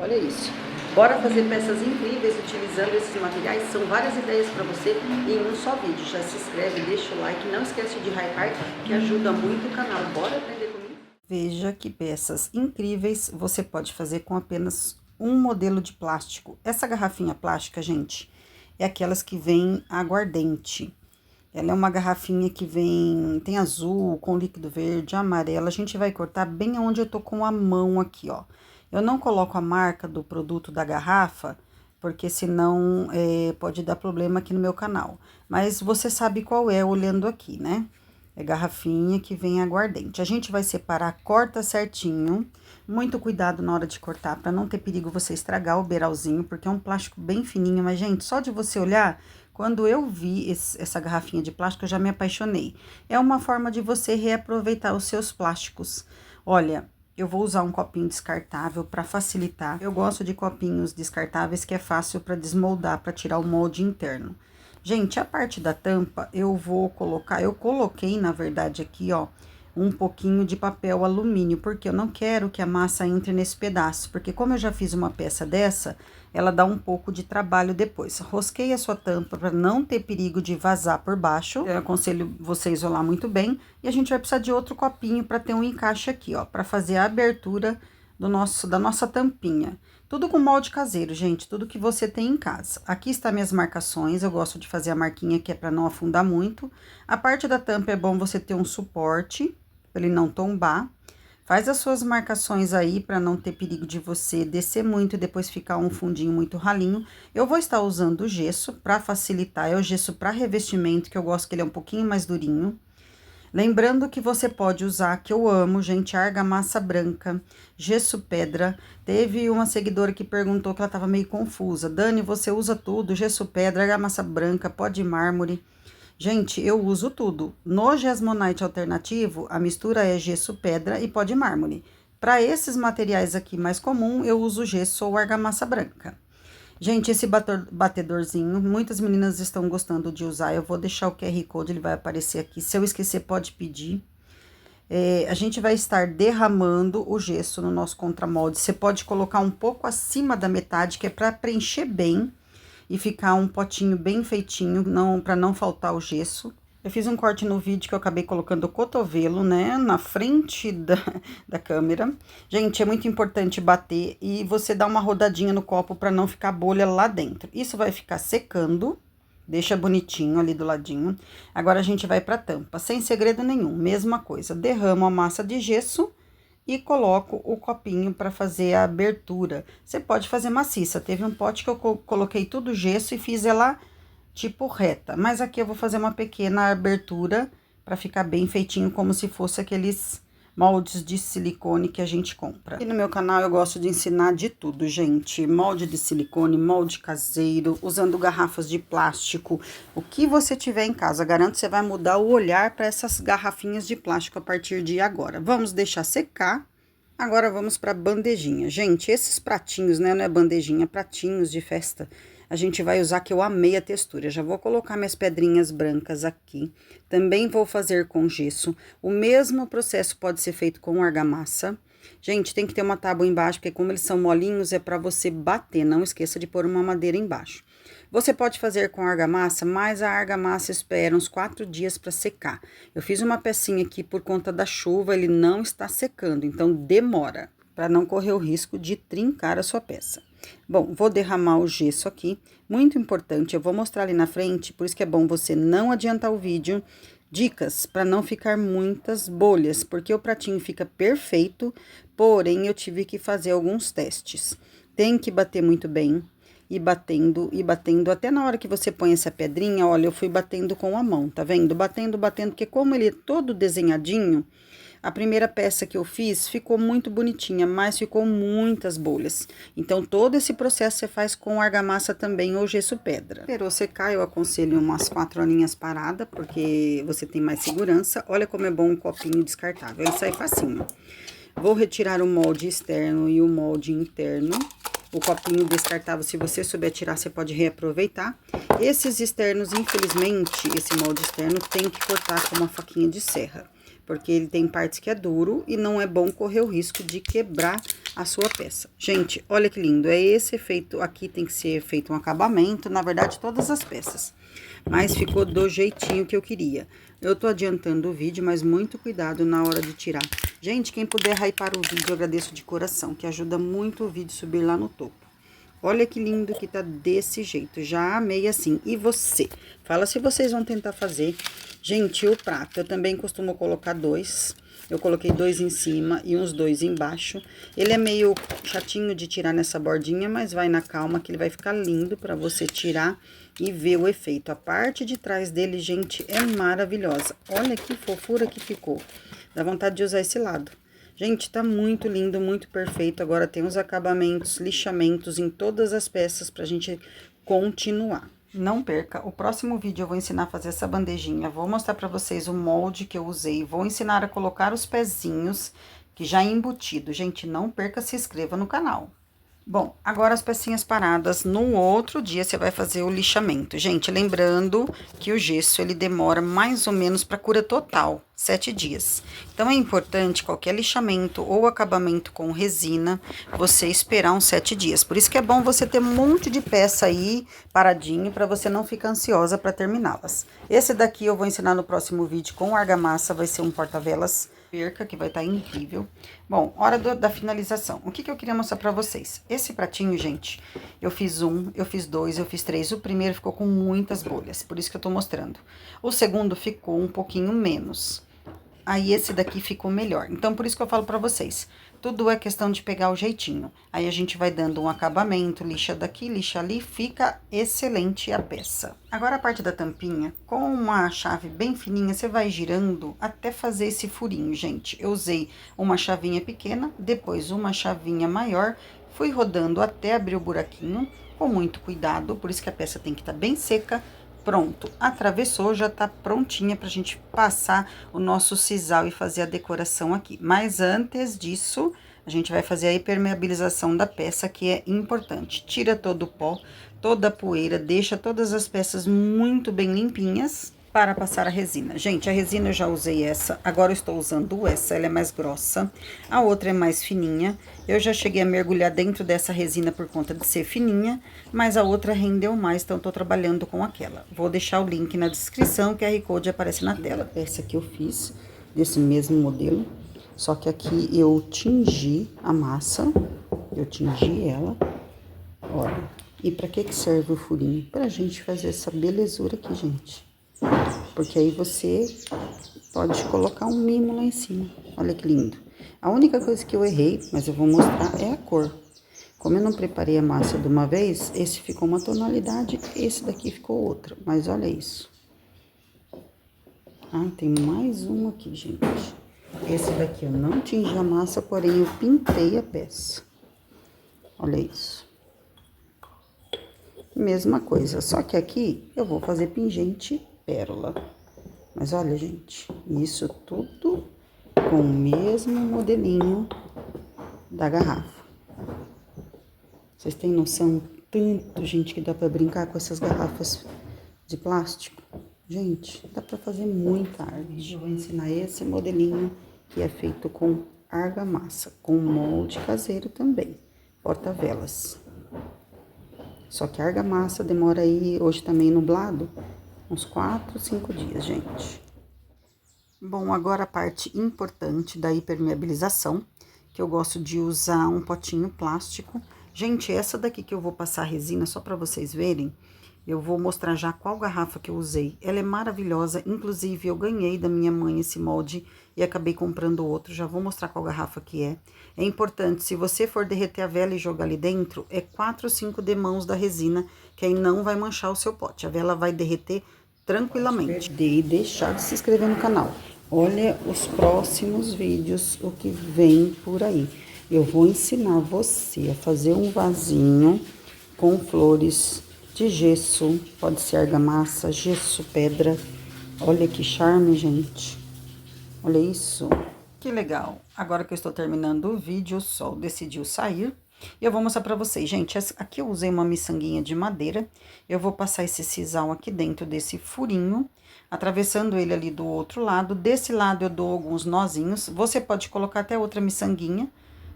Olha isso. Bora fazer peças incríveis utilizando esses materiais? São várias ideias para você em um só vídeo. Já se inscreve, deixa o like, não esquece de hypar, que ajuda muito o canal. Bora aprender comigo? Veja que peças incríveis você pode fazer com apenas um modelo de plástico. Essa garrafinha plástica, gente, é aquelas que vem aguardente. Ela é uma garrafinha que tem azul, com líquido verde, amarelo. A gente vai cortar bem onde eu tô com a mão aqui, ó. Eu não coloco a marca do produto da garrafa, porque senão pode dar problema aqui no meu canal. Mas você sabe qual é olhando aqui, né? É garrafinha que vem aguardente. A gente vai separar, corta certinho. Muito cuidado na hora de cortar, para não ter perigo você estragar o beiralzinho, porque é um plástico bem fininho. Mas, gente, só de você olhar, quando eu vi essa garrafinha de plástico, eu já me apaixonei. É uma forma de você reaproveitar os seus plásticos. Olha, eu vou usar um copinho descartável para facilitar. Eu gosto de copinhos descartáveis que é fácil para desmoldar, para tirar o molde interno. Gente, a parte da tampa eu vou colocar, eu coloquei na verdade aqui, ó, um pouquinho de papel alumínio, porque eu não quero que a massa entre nesse pedaço, porque como eu já fiz uma peça dessa, ela dá um pouco de trabalho depois. Rosquei a sua tampa para não ter perigo de vazar por baixo. Eu aconselho você isolar muito bem. E a gente vai precisar de outro copinho para ter um encaixe aqui, ó, para fazer a abertura da nossa tampinha. Tudo com molde caseiro, gente, tudo que você tem em casa. Aqui está minhas marcações, eu gosto de fazer a marquinha que é para não afundar muito. A parte da tampa é bom você ter um suporte, para ele não tombar. Faz as suas marcações aí para não ter perigo de você descer muito e depois ficar um fundinho muito ralinho. Eu vou estar usando o gesso para facilitar, é o gesso para revestimento, que eu gosto que ele é um pouquinho mais durinho. Lembrando que você pode usar, que eu amo, gente, argamassa branca, gesso pedra. Teve uma seguidora que perguntou que ela estava meio confusa. Dani, você usa tudo, gesso pedra, argamassa branca, pó de mármore. Gente, eu uso tudo. No Gesso-Monite alternativo, a mistura é gesso pedra e pó de mármore. Para esses materiais aqui mais comum, eu uso gesso ou argamassa branca. Gente, esse batedorzinho, muitas meninas estão gostando de usar. Eu vou deixar o QR Code, ele vai aparecer aqui. Se eu esquecer, pode pedir. A gente vai estar derramando o gesso no nosso contramolde. Você pode colocar um pouco acima da metade, que é para preencher bem e ficar um potinho bem feitinho, para não faltar o gesso. Eu fiz um corte no vídeo que eu acabei colocando o cotovelo, né, na frente da câmera. Gente, é muito importante bater e você dar uma rodadinha no copo para não ficar bolha lá dentro. Isso vai ficar secando, deixa bonitinho ali do ladinho. Agora, a gente vai pra tampa, sem segredo nenhum, mesma coisa. Derramo a massa de gesso e coloco o copinho para fazer a abertura. Você pode fazer maciça. Teve um pote que eu coloquei tudo gesso e fiz ela tipo reta, mas aqui eu vou fazer uma pequena abertura para ficar bem feitinho, como se fosse aqueles moldes de silicone que a gente compra. Aqui no meu canal eu gosto de ensinar de tudo, gente. Molde de silicone, molde caseiro, usando garrafas de plástico, o que você tiver em casa. Garanto que você vai mudar o olhar para essas garrafinhas de plástico a partir de agora. Vamos deixar secar. Agora vamos para bandejinha. Gente, esses pratinhos, né, não é bandejinha, pratinhos de festa, a gente vai usar, que eu amei a textura. Já vou colocar minhas pedrinhas brancas aqui. Também vou fazer com gesso. O mesmo processo pode ser feito com argamassa. Gente, tem que ter uma tábua embaixo, porque como eles são molinhos, é para você bater. Não esqueça de pôr uma madeira embaixo. Você pode fazer com argamassa, mas a argamassa espera uns 4 dias para secar. Eu fiz uma pecinha aqui por conta da chuva, ele não está secando, então demora, para não correr o risco de trincar a sua peça. Bom, vou derramar o gesso aqui, muito importante, eu vou mostrar ali na frente, por isso que é bom você não adiantar o vídeo. Dicas para não ficar muitas bolhas, porque o pratinho fica perfeito, porém eu tive que fazer alguns testes. Tem que bater muito bem, e batendo, até na hora que você põe essa pedrinha, olha, eu fui batendo com a mão, tá vendo? Batendo, porque como ele é todo desenhadinho, a primeira peça que eu fiz ficou muito bonitinha, mas ficou muitas bolhas. Então, todo esse processo você faz com argamassa também ou gesso pedra. Esperou secar, eu aconselho umas 4 horinhas parada, porque você tem mais segurança. Olha como é bom um copinho descartável, ele sai facinho. Vou retirar o molde externo e o molde interno. O copinho descartável, se você souber tirar, você pode reaproveitar. Esses externos, infelizmente, esse molde externo tem que cortar com uma faquinha de serra, porque ele tem partes que é duro e não é bom correr o risco de quebrar a sua peça. Gente, olha que lindo, é esse efeito aqui, tem que ser feito um acabamento, na verdade todas as peças, mas ficou do jeitinho que eu queria. Eu tô adiantando o vídeo, mas muito cuidado na hora de tirar. Gente, quem puder hypar o vídeo, eu agradeço de coração, que ajuda muito o vídeo subir lá no topo. Olha que lindo que tá desse jeito, já amei assim. E você? Fala se vocês vão tentar fazer. Gente, o prato, eu também costumo colocar 2. Eu coloquei 2 em cima e uns 2 embaixo. Ele é meio chatinho de tirar nessa bordinha, mas vai na calma que ele vai ficar lindo pra você tirar e ver o efeito. A parte de trás dele, gente, é maravilhosa. Olha que fofura que ficou. Dá vontade de usar esse lado. Gente, tá muito lindo, muito perfeito. Agora tem os acabamentos, lixamentos em todas as peças pra gente continuar. Não perca, o próximo vídeo eu vou ensinar a fazer essa bandejinha. Vou mostrar pra vocês o molde que eu usei. Vou ensinar a colocar os pezinhos, que já é embutido. Gente, não perca, se inscreva no canal. Bom, agora as pecinhas paradas, no outro dia você vai fazer o lixamento. Gente, lembrando que o gesso, ele demora mais ou menos para cura total, 7 dias. Então, é importante qualquer lixamento ou acabamento com resina, você esperar uns 7 dias. Por isso que é bom você ter um monte de peça aí paradinho, para você não ficar ansiosa para terminá-las. Esse daqui eu vou ensinar no próximo vídeo com argamassa, vai ser um porta-velas perca, que vai estar incrível. Bom, hora da finalização. O que que eu queria mostrar pra vocês? Esse pratinho, gente, eu fiz 1, eu fiz 2, eu fiz 3. O primeiro ficou com muitas bolhas, por isso que eu tô mostrando. O segundo ficou um pouquinho menos. Aí, esse daqui ficou melhor. Então, por isso que eu falo pra vocês, tudo é questão de pegar o jeitinho. Aí, a gente vai dando um acabamento, lixa daqui, lixa ali, fica excelente a peça. Agora, a parte da tampinha, com uma chave bem fininha, você vai girando até fazer esse furinho, gente. Eu usei uma chavinha pequena, depois uma chavinha maior, fui rodando até abrir o buraquinho, com muito cuidado, por isso que a peça tem que estar bem seca. Pronto, atravessou, já tá prontinha pra gente passar o nosso sisal e fazer a decoração aqui. Mas antes disso, a gente vai fazer a impermeabilização da peça, que é importante. Tira todo o pó, toda a poeira, deixa todas as peças muito bem limpinhas para passar a resina. Gente, a resina eu já usei essa, agora eu estou usando essa, ela é mais grossa, a outra é mais fininha. Eu já cheguei a mergulhar dentro dessa resina por conta de ser fininha, mas a outra rendeu mais, então tô trabalhando com aquela. Vou deixar o link na descrição, que a QR Code aparece na tela. A peça que eu fiz, desse mesmo modelo, só que aqui eu tingi a massa, eu tingi ela, olha. E pra que serve o furinho? Pra gente fazer essa belezura aqui, gente. Porque aí você pode colocar um mimo lá em cima. Olha que lindo. A única coisa que eu errei, mas eu vou mostrar, é a cor. Como eu não preparei a massa de uma vez, esse ficou uma tonalidade, esse daqui ficou outra. Mas olha isso. Ah, tem mais um aqui, gente. Esse daqui eu não tingi a massa, porém eu pintei a peça. Olha isso. Mesma coisa, só que aqui eu vou fazer pingente pérola. Mas olha, gente, isso tudo com o mesmo modelinho da garrafa. Vocês têm noção tanto, gente, que dá pra brincar com essas garrafas de plástico? Gente, dá pra fazer muita arte. Eu vou ensinar esse modelinho que é feito com argamassa, com molde caseiro também, porta-velas. Só que a argamassa demora aí, hoje também nublado, uns 4, 5 dias, gente. Bom, agora a parte importante da impermeabilização, que eu gosto de usar um potinho plástico. Gente, essa daqui que eu vou passar resina, só para vocês verem, eu vou mostrar já qual garrafa que eu usei. Ela é maravilhosa, inclusive eu ganhei da minha mãe esse molde e acabei comprando outro. Já vou mostrar qual garrafa que é. É importante, se você for derreter a vela e jogar ali dentro, é 4 ou 5 demãos da resina, que aí não vai manchar o seu pote. A vela vai derreter tranquilamente. E deixar de se inscrever no canal. Olha os próximos vídeos, o que vem por aí. Eu vou ensinar você a fazer um vasinho com flores de gesso, pode ser argamassa, gesso, pedra. Olha que charme, gente. Olha isso. Que legal. Agora que eu estou terminando o vídeo, o sol decidiu sair. E eu vou mostrar pra vocês, gente, aqui eu usei uma miçanguinha de madeira, eu vou passar esse sisal aqui dentro desse furinho, atravessando ele ali do outro lado. Desse lado eu dou alguns nozinhos, você pode colocar até outra miçanguinha,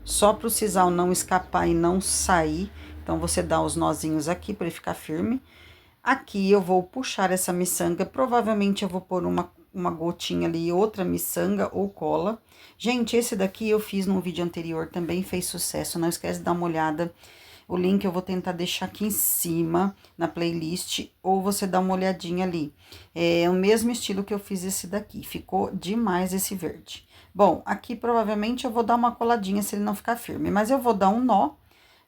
só pro sisal não escapar e não sair. Então, você dá os nozinhos aqui para ele ficar firme. Aqui eu vou puxar essa miçanga, provavelmente eu vou pôr uma gotinha ali, outra miçanga ou cola. Gente, esse daqui eu fiz num vídeo anterior, também fez sucesso, não esquece de dar uma olhada. O link eu vou tentar deixar aqui em cima, na playlist, ou você dá uma olhadinha ali. É o mesmo estilo que eu fiz esse daqui, ficou demais esse verde. Bom, aqui provavelmente eu vou dar uma coladinha se ele não ficar firme, mas eu vou dar um nó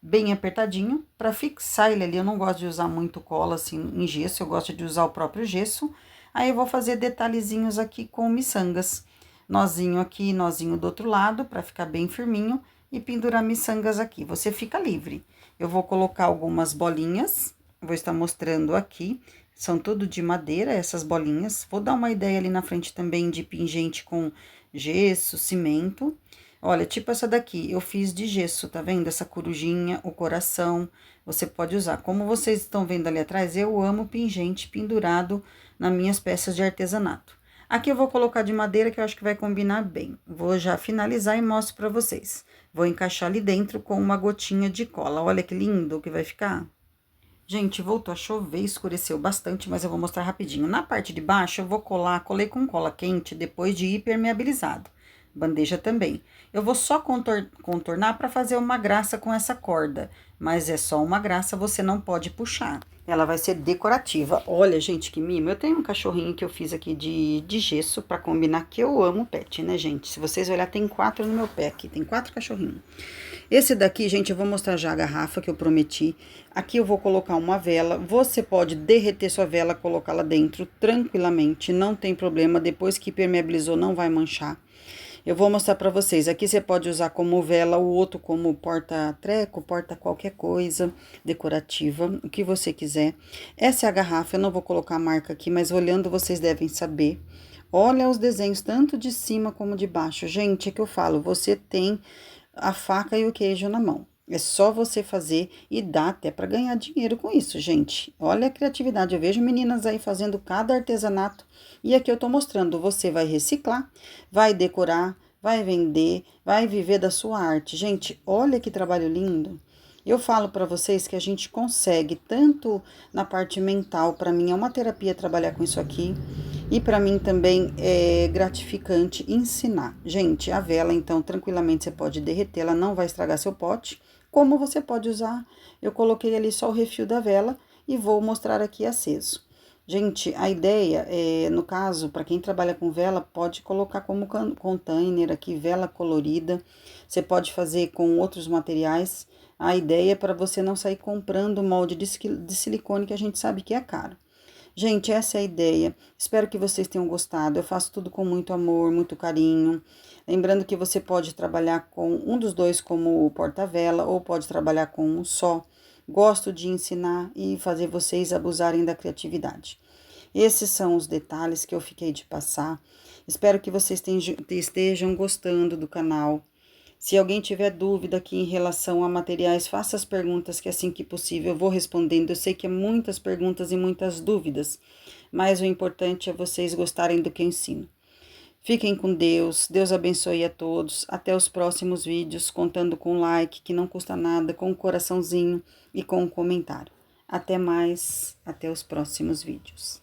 bem apertadinho para fixar ele ali. Eu não gosto de usar muito cola assim em gesso, eu gosto de usar o próprio gesso. Aí eu vou fazer detalhezinhos aqui com miçangas. Nozinho aqui, nozinho do outro lado, para ficar bem firminho, e pendurar miçangas aqui. Você fica livre. Eu vou colocar algumas bolinhas, vou estar mostrando aqui. São tudo de madeira, essas bolinhas. Vou dar uma ideia ali na frente também de pingente com gesso, cimento. Olha, tipo essa daqui, eu fiz de gesso, tá vendo? Essa corujinha, o coração, você pode usar. Como vocês estão vendo ali atrás, eu amo pingente pendurado nas minhas peças de artesanato. Aqui eu vou colocar de madeira, que eu acho que vai combinar bem. Vou já finalizar e mostro pra vocês. Vou encaixar ali dentro com uma gotinha de cola. Olha que lindo que vai ficar. Gente, voltou a chover, escureceu bastante, mas eu vou mostrar rapidinho. Na parte de baixo, eu vou colei com cola quente depois de hipermeabilizado. Bandeja também. Eu vou só contornar para fazer uma graça com essa corda, mas é só uma graça, você não pode puxar. Ela vai ser decorativa. Olha, gente, que mimo. Eu tenho um cachorrinho que eu fiz aqui de gesso para combinar, que eu amo pet, né, gente? Se vocês olharem, tem 4 no meu pé aqui, tem 4 cachorrinhos. Esse daqui, gente, eu vou mostrar já a garrafa que eu prometi. Aqui eu vou colocar uma vela. Você pode derreter sua vela, colocá-la dentro tranquilamente, não tem problema. Depois que permeabilizou, não vai manchar. Eu vou mostrar pra vocês. Aqui você pode usar como vela, o outro como porta-treco, porta qualquer coisa decorativa, o que você quiser. Essa é a garrafa, eu não vou colocar a marca aqui, mas olhando vocês devem saber. Olha os desenhos, tanto de cima como de baixo. Gente, é que eu falo, você tem a faca e o queijo na mão. É só você fazer e dá até para ganhar dinheiro com isso, gente. Olha a criatividade. Eu vejo meninas aí fazendo cada artesanato. E aqui eu tô mostrando, você vai reciclar, vai decorar, vai vender, vai viver da sua arte. Gente, olha que trabalho lindo. Eu falo para vocês que a gente consegue, tanto na parte mental, para mim é uma terapia trabalhar com isso aqui, e para mim também é gratificante ensinar. Gente, a vela, então, tranquilamente você pode derreter, ela não vai estragar seu pote. Como você pode usar? Eu coloquei ali só o refil da vela e vou mostrar aqui aceso. Gente, a ideia, no caso, para quem trabalha com vela, pode colocar como container aqui, vela colorida. Você pode fazer com outros materiais. A ideia é para você não sair comprando molde de silicone, que a gente sabe que é caro. Gente, essa é a ideia. Espero que vocês tenham gostado. Eu faço tudo com muito amor, muito carinho. Lembrando que você pode trabalhar com um dos dois como porta-vela ou pode trabalhar com um só. Gosto de ensinar e fazer vocês abusarem da criatividade. Esses são os detalhes que eu fiquei de passar. Espero que vocês estejam gostando do canal. Se alguém tiver dúvida aqui em relação a materiais, faça as perguntas que assim que possível eu vou respondendo. Eu sei que é muitas perguntas e muitas dúvidas, mas o importante é vocês gostarem do que eu ensino. Fiquem com Deus, Deus abençoe a todos. Até os próximos vídeos, contando com like, que não custa nada, com um coraçãozinho e com um comentário. Até mais, até os próximos vídeos.